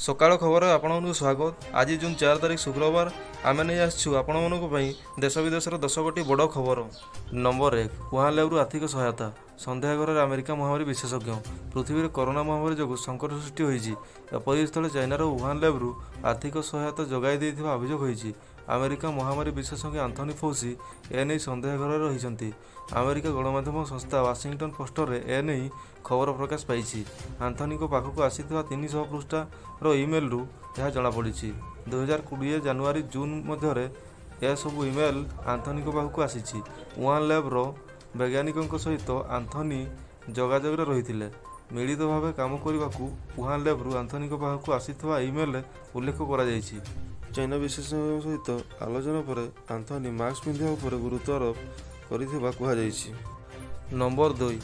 ସକାଳ ଖବର ଆପଣଙ୍କୁ ସ୍ୱାଗତ। ଆଜି ଜୁନ୍ 4 ତାରିଖ ଶୁକ୍ରବାର। ଆମେ ନେଇ ଆସିଛୁ ଆପଣମାନଙ୍କ ପାଇଁ ଦେଶ ବିଦେଶର 10 ଗୋଟି ବଡ଼ ଖବର। ନମ୍ବର 1, ଉହାନ ଲ୍ୟାବ୍ରୁ ଆର୍ଥିକ ସହାୟତା। ସନ୍ଦେହ ଘରରେ ଆମେରିକା ମହାମାରୀ ବିଶେଷଜ୍ଞ। ପୃଥିବୀରେ କରୋନା ମହାମାରୀ ଯୋଗୁଁ ସଙ୍କଟ ସୃଷ୍ଟି ହୋଇଛି। ଏପରିସ୍ଥଳେ ଚାଇନାର ଉହାନ ଲ୍ୟାବ୍ରୁ ଆର୍ଥିକ ସହାୟତା ଯୋଗାଇ ଦେଇଥିବା ଅଭିଯୋଗ ହୋଇଛି। ଆମେରିକା ମହାମାରୀ ବିଶେଷଜ୍ଞ ଆନ୍ଥୋନି ଫୌସି ଏନେଇ ସନ୍ଦେହ ଘରରେ ରହିଛନ୍ତି। ଆମେରିକା ଗଣମାଧ୍ୟମ ସଂସ୍ଥା ୱାସିଂଟନ ପୋଷ୍ଟରେ ଏନେଇ ଖବର ପ୍ରକାଶ ପାଇଛି। ଆନ୍ଥୋନିଙ୍କ ପାଖକୁ ଆସିଥିବା 300 ପୃଷ୍ଠାର ଇମେଲରୁ ଏହା ଜଣାପଡ଼ିଛି। 2020 ଜାନୁଆରୀ ଜୁନ୍ ମଧ୍ୟରେ ଏସବୁ ଇମେଲ ଆନ୍ଥୋନିଙ୍କ ପାଖକୁ ଆସିଛି। ଉହାନ ଲ୍ୟାବ୍ର ବୈଜ୍ଞାନିକଙ୍କ ସହିତ ଆନ୍ଥୋନି ଯୋଗାଯୋଗରେ ରହିଥିଲେ। ମିଳିତ ଭାବେ କାମ କରିବାକୁ ଉହାନ ଲ୍ୟାବ୍ରୁ ଆନ୍ଥୋନିଙ୍କ ପାଖକୁ ଆସିଥିବା ଇମେଲରେ ଉଲ୍ଲେଖ କରାଯାଇଛି। ଚାଇନା ବିଶେଷଜ୍ଞଙ୍କ ସହିତ ଆଲୋଚନା ପରେ ଆନ୍ଥୋନି ମାସ୍କ ପିନ୍ଧିବା ଉପରେ ଗୁରୁତ୍ୱ ଆରୋପ କରିଥିବା କୁହାଯାଇଛି। ନମ୍ବର 2,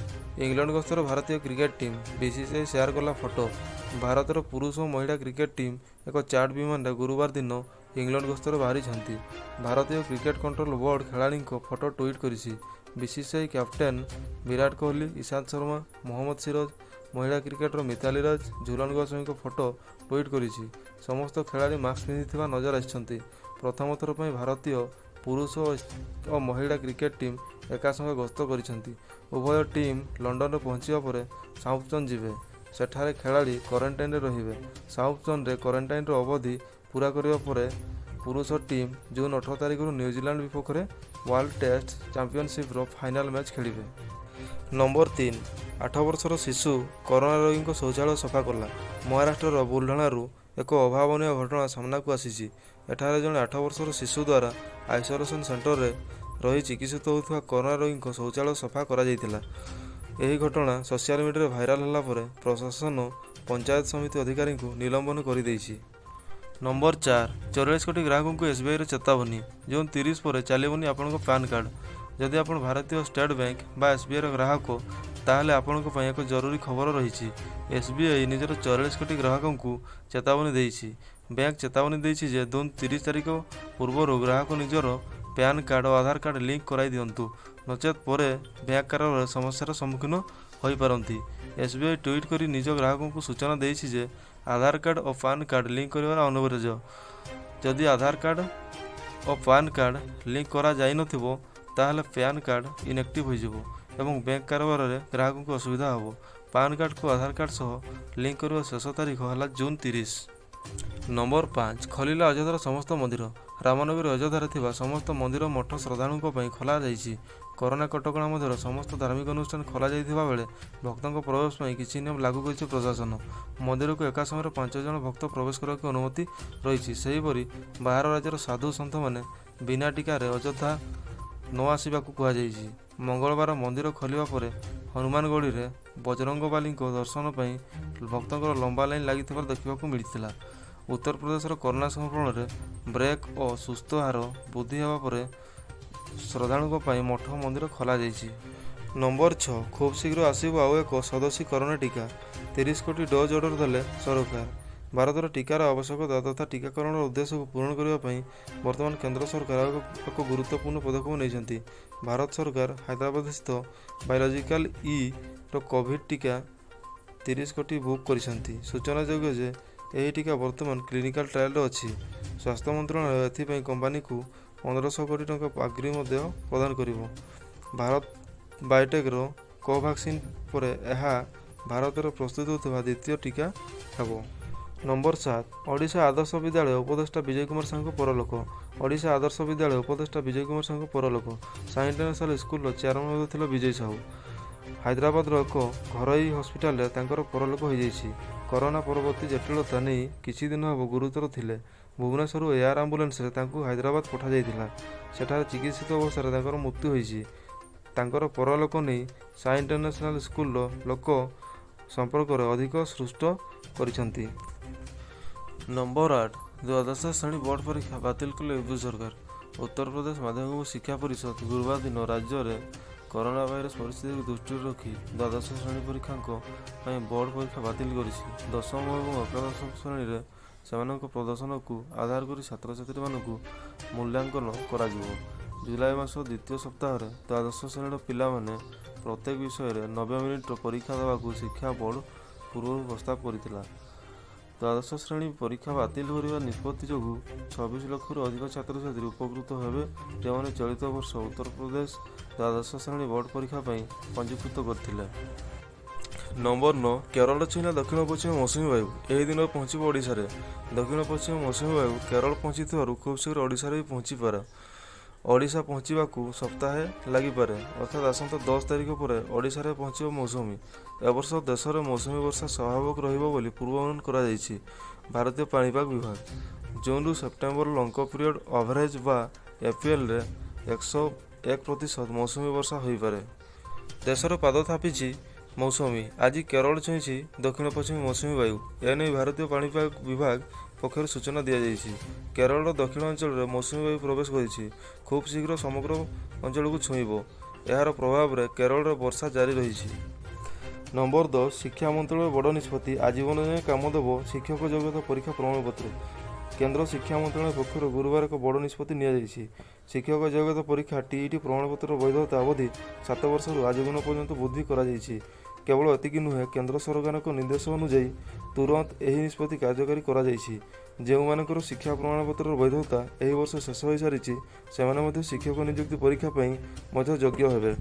ଇଂଲଣ୍ଡ ଗସ୍ତର ଭାରତୀୟ କ୍ରିକେଟ ଟିମ୍। ବିସିସିଆଇ ସେୟାର କଲା ଫଟୋ। ଭାରତର ପୁରୁଷ ଓ ମହିଳା କ୍ରିକେଟ ଟିମ୍ ଏକ ଚାର୍ଟ ବିମାନରେ ଗୁରୁବାର ଦିନ ଇଂଲଣ୍ଡ ଗସ୍ତରେ ବାହାରିଛନ୍ତି। ଭାରତୀୟ କ୍ରିକେଟ କଣ୍ଟ୍ରୋଲ ବୋର୍ଡ ଖେଳାଳିଙ୍କ ଫଟୋ ଟ୍ୱିଟ୍ କରିଛି। ବିସିସିଆଇ କ୍ୟାପ୍ଟେନ୍ ବିରାଟ କୋହଲି, ଇଶାନ୍ତ ଶର୍ମା, ମହମ୍ମଦ ସିରାଜ, ମହିଳା କ୍ରିକେଟର ମିତାଲି ରାଜ, ଝୁଲନ ଗୋସ୍ୱାମୀଙ୍କ ଫଟୋ ଟ୍ୱିଟ୍ କରିଛି। ସମସ୍ତ ଖେଳାଳି ମାସ୍କ ପିନ୍ଧିଥିବା ନଜର ଆସିଛନ୍ତି। ପ୍ରଥମ ଥର ପାଇଁ ଭାରତୀୟ ପୁରୁଷ ଓ ମହିଳା କ୍ରିକେଟ ଟିମ୍ ଏକାସଙ୍ଗେ ଗସ୍ତ କରିଛନ୍ତି। ଉଭୟ ଟିମ୍ ଲଣ୍ଡନରେ ପହଞ୍ଚିବା ପରେ ସାଉଥମ୍ପଟନ୍ ଯିବେ। ସେଠାରେ ଖେଳାଳି କ୍ୱାରେଣ୍ଟାଇନରେ ରହିବେ। ସାଉଥମ୍ପଟନରେ କ୍ୱାରେଣ୍ଟାଇନର ଅବଧି ପୂରା କରିବା ପରେ ପୁରୁଷ ଟିମ୍ ଜୁନ୍ 18 ତାରିଖରୁ ନ୍ୟୁଜିଲାଣ୍ଡ ବିପକ୍ଷରେ ୱାର୍ଲ୍ଡ ଟେଷ୍ଟ ଚାମ୍ପିଅନସିପ୍ର ଫାଇନାଲ ମ୍ୟାଚ୍ ଖେଳିବେ। ନମ୍ବର 3, 8 ବର୍ଷର ଶିଶୁ କରୋନା ରୋଗୀଙ୍କ ଶୌଚାଳୟ ସଫା କଲା। ମହାରାଷ୍ଟ୍ରର ବୁଲଢାଣାରୁ ଏକ ଅଭାବନୀୟ ଘଟଣା ସାମ୍ନାକୁ ଆସିଛି। ଏଠାରେ ଜଣେ 8 ବର୍ଷର ଶିଶୁ ଦ୍ୱାରା ଆଇସୋଲେସନ ସେଣ୍ଟରରେ ରହି ଚିକିତ୍ସିତ ହେଉଥିବା କରୋନା ରୋଗୀଙ୍କ ଶୌଚାଳୟ ସଫା କରାଯାଇଥିଲା। ଏହି ଘଟଣା ସୋସିଆଲ ମିଡ଼ିଆରେ ଭାଇରାଲ ହେଲା ପରେ ପ୍ରଶାସନ ପଞ୍ଚାୟତ ସମିତି ଅଧିକାରୀଙ୍କୁ ନିଲମ୍ବନ କରିଦେଇଛି। ନମ୍ବର 4, 44 କୋଟି ଗ୍ରାହକଙ୍କୁ ଏସ୍ବିଆଇର ଚେତାବନୀ। ଜୁନ୍ 30 ପରେ ଚାଲିବନି ଆପଣଙ୍କ ପ୍ୟାନ୍ କାର୍ଡ଼। ଯଦି ଆପଣ ଭାରତୀୟ ଷ୍ଟେଟ୍ ବ୍ୟାଙ୍କ ବା ଏସ୍ବିଆଇର ଗ୍ରାହକ, ତାହେଲେ ଆପଣଙ୍କ ପାଇଁ ଏକ ଜରୁରୀ ଖବର ରହିଛି। ଏସ୍ବିଆଇ ନିଜର 44 କୋଟି ଗ୍ରାହକଙ୍କୁ ଚେତାବନୀ ଦେଇଛି। ବ୍ୟାଙ୍କ ଚେତାବନୀ ଦେଇଛି ଯେ ଜୁନ୍ 30 ତାରିଖ ପୂର୍ବରୁ ଗ୍ରାହକ ନିଜର ପ୍ୟାନ୍ କାର୍ଡ଼ ଓ ଆଧାର କାର୍ଡ଼ ଲିଙ୍କ କରାଇ ଦିଅନ୍ତୁ, ନଚେତ୍ ପରେ ବ୍ୟାଙ୍କ କାରବାରରେ ସମସ୍ୟାର ସମ୍ମୁଖୀନ ହୋଇପାରନ୍ତି। ଏସ୍ବିଆଇ ଟ୍ୱିଟ୍ କରି ନିଜ ଗ୍ରାହକଙ୍କୁ ସୂଚନା ଦେଇଛି ଯେ ଆଧାର କାର୍ଡ଼ ଓ ପ୍ୟାନ୍ କାର୍ଡ଼ ଲିଙ୍କ କରିବା ଅନିବାର୍ଯ୍ୟ। ଯଦି ଆଧାର କାର୍ଡ଼ ଓ ପ୍ୟାନ୍ କାର୍ଡ଼ ଲିଙ୍କ କରାଯାଇନଥିବ, ତାହେଲେ ପ୍ୟାନ୍ କାର୍ଡ଼ ଇନ୍ଆକ୍ଟିଭ୍ ହୋଇଯିବ ଏବଂ ବ୍ୟାଙ୍କ କାରବାରରେ ଗ୍ରାହକଙ୍କୁ ଅସୁବିଧା ହେବ। ପ୍ୟାନ୍ କାର୍ଡ଼କୁ ଆଧାର କାର୍ଡ଼ ସହ ଲିଙ୍କ କରିବା ଶେଷ ତାରିଖ ହେଲା ଜୁନ୍ 30। ନମ୍ବର 5, ଖୋଲିଲା ଅଯୋଧ୍ୟାର ସମସ୍ତ ମନ୍ଦିର। ରାମନଗରୀ ଅଯୋଧ୍ୟାରେ ଥିବା ସମସ୍ତ ମନ୍ଦିର ମଠ ଶ୍ରଦ୍ଧାଳୁଙ୍କ ପାଇଁ ଖୋଲାଯାଇଛି। କରୋନା କଟକଣା ମଧ୍ୟରେ ସମସ୍ତ ଧାର୍ମିକ ଅନୁଷ୍ଠାନ ଖୋଲାଯାଇଥିବା ବେଳେ ଭକ୍ତଙ୍କ ପ୍ରବେଶ ପାଇଁ କିଛି ନିୟମ ଲାଗୁ କରିଛି ପ୍ରଶାସନ। ମନ୍ଦିରକୁ ଏକା ସମୟରେ 5 ଜଣ ଭକ୍ତ ପ୍ରବେଶ କରିବାକୁ ଅନୁମତି ରହିଛି। ସେହିପରି ବାହାର ରାଜ୍ୟର ସାଧୁ ସନ୍ଥମାନେ ବିନା ଟିକାରେ ଅଯୋଧ୍ୟା ନ ଆସିବାକୁ କୁହାଯାଇଛି। ମଙ୍ଗଳବାର ମନ୍ଦିର ଖୋଲିବା ପରେ ହନୁମାନଗଡ଼ିରେ ବଜରଙ୍ଗବାଲୀଙ୍କ ଦର୍ଶନ ପାଇଁ ଭକ୍ତଙ୍କର ଲମ୍ବା ଲାଇନ୍ ଲାଗିଥିବାର ଦେଖିବାକୁ ମିଳିଥିଲା। ଉତ୍ତରପ୍ରଦେଶର କରୋନା ସଂକ୍ରମଣରେ ବ୍ରେକ୍ ଓ ସୁସ୍ଥ ହାର ବୃଦ୍ଧି ହେବା ପରେ ଶ୍ରଦ୍ଧାଳୁଙ୍କ ପାଇଁ ମଠ ମନ୍ଦିର ଖୋଲାଯାଇଛି। ନମ୍ବର 6, ଖୁବ୍ ଶୀଘ୍ର ଆସିବ ଆଉ ଏକ ସ୍ୱଦେଶୀ କରୋନା ଟିକା। 30 କୋଟି ଡୋଜ୍ ଅର୍ଡର ଦେଲେ ସରକାର। ଭାରତର ଟିକାର ଆବଶ୍ୟକତା ତଥା ଟିକାକରଣର ଉଦ୍ଦେଶ୍ୟକୁ ପୂରଣ କରିବା ପାଇଁ ବର୍ତ୍ତମାନ କେନ୍ଦ୍ର ସରକାର ଏକ ଗୁରୁତ୍ୱପୂର୍ଣ୍ଣ ପଦକ୍ଷେପ ନେଇଛନ୍ତି। ଭାରତ ସରକାର ହାଇଦ୍ରାବାଦସ୍ଥ ବାୟୋଲୋଜିକାଲ ଇ-ର କୋଭିଡ୍ ଟିକା 30 କୋଟି ବୁକ୍ କରିଛନ୍ତି। ସୂଚନାଯୋଗ୍ୟ ଯେ ଏହି ଟିକା ବର୍ତ୍ତମାନ କ୍ଲିନିକାଲ ଟ୍ରାଏଲରେ ଅଛି। ସ୍ୱାସ୍ଥ୍ୟ ମନ୍ତ୍ରଣାଳୟ ଏଥିପାଇଁ କମ୍ପାନୀକୁ 1500 କୋଟି ଟଙ୍କା ଅଗ୍ରୀମ ମଧ୍ୟ ପ୍ରଦାନ କରିବ। ଭାରତ ବାୟୋଟେକ୍ର କୋଭାକ୍ସିନ୍ ପରେ ଏହା ଭାରତରେ ପ୍ରସ୍ତୁତ ହେଉଥିବା ଦ୍ୱିତୀୟ ଟିକା ହେବ। ନମ୍ବର 7, ଓଡ଼ିଶା ଆଦର୍ଶ ବିଦ୍ୟାଳୟ ଉପଦେଷ୍ଟା ବିଜୟ କୁମାର ସାହୁଙ୍କ ପରଲୋକ। ଓଡ଼ିଶା ଆଦର୍ଶ ବିଦ୍ୟାଳୟ ଉପଦେଷ୍ଟା ବିଜୟ କୁମାର ସାହୁଙ୍କ ପରଲୋକ। ସାଇ ଇଣ୍ଟରନ୍ୟାସନାଲ ସ୍କୁଲର ଚେୟାରମ୍ୟାନ୍ ମଧ୍ୟ ଥିଲେ ବିଜୟ ସାହୁ। ହାଇଦ୍ରାବାଦର ଏକ ଘରୋଇ ହସ୍ପିଟାଲରେ ତାଙ୍କର ପରଲୋକ ହୋଇଯାଇଛି। କରୋନା ପରବର୍ତ୍ତୀ ଜଟିଳତା ନେଇ କିଛି ଦିନ ହେବ ଗୁରୁତର ଥିଲେ। ଭୁବନେଶ୍ୱରରୁ ଏୟାର ଆମ୍ବୁଲାନ୍ସରେ ତାଙ୍କୁ ହାଇଦ୍ରାବାଦ ପଠାଯାଇଥିଲା। ସେଠାରେ ଚିକିତ୍ସିତ ଅବସ୍ଥାରେ ତାଙ୍କର ମୃତ୍ୟୁ ହୋଇଛି। ତାଙ୍କର ପରଲୋକ ନେଇ ସାଇ ଇଣ୍ଟରନ୍ୟାସନାଲ ସ୍କୁଲର ଲୋକ ସମ୍ପର୍କରେ ଅଧିକ ସୃଷ୍ଟ କରିଛନ୍ତି। ନମ୍ବର 8, ଦ୍ୱାଦଶ ଶ୍ରେଣୀ ବୋର୍ଡ ପରୀକ୍ଷା ବାତିଲ କଲେ ୟୁପି ସରକାର। ଉତ୍ତରପ୍ରଦେଶ ମାଧ୍ୟମିକ ଶିକ୍ଷା ପରିଷଦ ଗୁରୁବାର ଦିନ ରାଜ୍ୟରେ କରୋନା ଭାଇରସ ପରିସ୍ଥିତିକୁ ଦୃଷ୍ଟିରେ ରଖି ଦ୍ୱାଦଶ ଶ୍ରେଣୀ ପରୀକ୍ଷାଙ୍କ ପାଇଁ ବୋର୍ଡ ପରୀକ୍ଷା ବାତିଲ କରିଛି। ଦଶମ ଏବଂ ଏକାଦଶ ଶ୍ରେଣୀରେ ସେମାନଙ୍କ ପ୍ରଦର୍ଶନକୁ ଆଧାର କରି ଛାତ୍ରଛାତ୍ରୀମାନଙ୍କୁ ମୂଲ୍ୟାଙ୍କନ କରାଯିବ। ଜୁଲାଇ ମାସ ଦ୍ୱିତୀୟ ସପ୍ତାହରେ ଦ୍ୱାଦଶ ଶ୍ରେଣୀର ପିଲାମାନେ ପ୍ରତ୍ୟେକ ବିଷୟରେ 90 ମିନିଟର ପରୀକ୍ଷା ଦେବାକୁ ଶିକ୍ଷା ବୋର୍ଡ ପୂର୍ବରୁ ପ୍ରସ୍ତାବ କରିଥିଲା। ଦ୍ୱାଦଶ ଶ୍ରେଣୀ ପରୀକ୍ଷା ବାତିଲ କରିବା ନିଷ୍ପତ୍ତି ଯୋଗୁଁ 26 ଲକ୍ଷରୁ ଅଧିକ ଛାତ୍ରଛାତ୍ରୀ ଉପକୃତ ହେବେ, ଯେଉଁମାନେ ଚଳିତ ବର୍ଷ ଉତ୍ତରପ୍ରଦେଶ ଦ୍ୱାଦଶ ଶ୍ରେଣୀ ବୋର୍ଡ଼ ପରୀକ୍ଷା ପାଇଁ ପଞ୍ଜୀକୃତ କରିଥିଲେ। ନମ୍ବର 9, କେରଳ ଛୁଇଁଲା ଦକ୍ଷିଣ ପଶ୍ଚିମ ମୌସୁମୀ ବାୟୁ। ଏହି ଦିନ ପହଞ୍ଚିବ ଓଡ଼ିଶାରେ। ଦକ୍ଷିଣ ପଶ୍ଚିମ ମୌସୁମୀ ବାୟୁ କେରଳ ପହଞ୍ଚିଥିବାରୁ ଖୁବ୍ ଶୀଘ୍ର ଓଡ଼ିଶାରେ ବି ପହଞ୍ଚିପାରେ। ଓଡ଼ିଶା ପହଞ୍ଚିବାକୁ ସପ୍ତାହେ ଲାଗିପାରେ, ଅର୍ଥାତ୍ ଆସନ୍ତା 10 ତାରିଖ ପରେ ଓଡ଼ିଶାରେ ପହଞ୍ଚିବ ମୌସୁମୀ। ଏବର୍ଷ ଦେଶରେ ମୌସୁମୀ ବର୍ଷା ସ୍ୱାଭାବିକ ରହିବ ବୋଲି ପୂର୍ବାନୁମାନ କରାଯାଇଛି ଭାରତୀୟ ପାଣିପାଗ ବିଭାଗ। ଜୁନରୁ ସେପ୍ଟେମ୍ବର ଲଙ୍ଗ ପିରିୟଡ଼ ଆଭରେଜ ବା ଏପ୍ରିଲରେ 101% ମୌସୁମୀ ବର୍ଷା ହୋଇପାରେ। ଦେଶର ପାଦ ଥାପିଛି ମୌସୁମୀ। ଆଜି କେରଳ ଛୁଇଁଛି ଦକ୍ଷିଣ ପଶ୍ଚିମ ମୌସୁମୀ ବାୟୁ। ଏନେଇ ଭାରତୀୟ ପାଣିପାଗ ବିଭାଗ ପକ୍ଷରୁ ସୂଚନା ଦିଆଯାଇଛି। କେରଳର ଦକ୍ଷିଣ ଅଞ୍ଚଳରେ ମୌସୁମୀ ବାୟୁ ପ୍ରବେଶ କରିଛି। ଖୁବ୍ ଶୀଘ୍ର ସମଗ୍ର ଅଞ୍ଚଳକୁ ଛୁଇଁବ। ଏହାର ପ୍ରଭାବରେ କେରଳରେ ବର୍ଷା ଜାରି ରହିଛି। ନମ୍ବର 10, ଶିକ୍ଷା ମନ୍ତ୍ରଣାଳୟର ବଡ଼ ନିଷ୍ପତ୍ତି। ଆଜୀବନ ଯାଏଁ କାମ ଦେବ ଶିକ୍ଷକ ଯୋଗ୍ୟତା ପରୀକ୍ଷା ପ୍ରମାଣପତ୍ର। କେନ୍ଦ୍ର ଶିକ୍ଷା ମନ୍ତ୍ରଣାଳୟ ପକ୍ଷରୁ ଗୁରୁବାର ଏକ ବଡ଼ ନିଷ୍ପତ୍ତି ନିଆଯାଇଛି। ଶିକ୍ଷକ ଯୋଗ୍ୟତା ପରୀକ୍ଷା TET ପ୍ରମାଣପତ୍ରର ବୈଧତା ଅବଧି 7 ବର୍ଷରୁ ଆଜୀବନ ପର୍ଯ୍ୟନ୍ତ ବୃଦ୍ଧି କରାଯାଇଛି। କେବଳ ଏତିକି ନୁହେଁ, କେନ୍ଦ୍ର ସରକାରଙ୍କ ନିର୍ଦ୍ଦେଶ ଅନୁଯାୟୀ ତୁରନ୍ତ ଏହି ନିଷ୍ପତ୍ତି କାର୍ଯ୍ୟକାରୀ କରାଯାଇଛି। ଯେଉଁମାନଙ୍କର ଶିକ୍ଷା ପ୍ରମାଣପତ୍ରର ବୈଧତା ଏହି ବର୍ଷ ଶେଷ ହୋଇସାରିଛି, ସେମାନେ ମଧ୍ୟ ଶିକ୍ଷକ ନିଯୁକ୍ତି ପରୀକ୍ଷା ପାଇଁ ମଧ୍ୟ ଯୋଗ୍ୟ ହେବେ।